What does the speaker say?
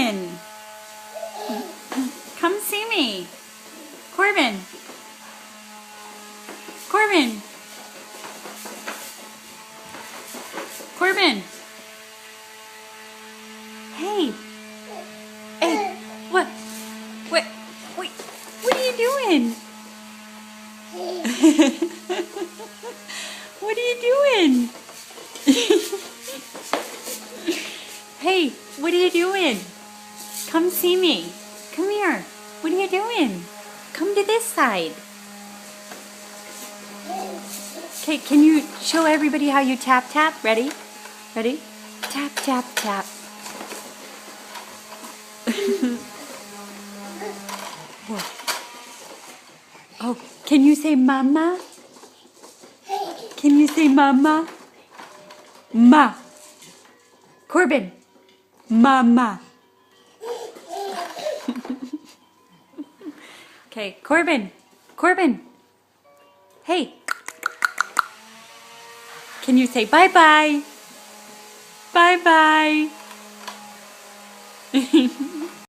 doing? Come see me. Corbin. Corbin. Corbin. Hey. Hey. What? What? Wait. What are you doing? What are you doing? Hey, what are you doing? Come see me. Come here. What are you doing? Come to this side. Okay, can you show everybody how you tap tap? Ready? Ready? Tap tap tap. Whoa. Oh, can you say mama? Can you say mama? Ma. Corbin. Mama. Okay, Corbin. Corbin. Hey. Can you say bye-bye? Bye-bye.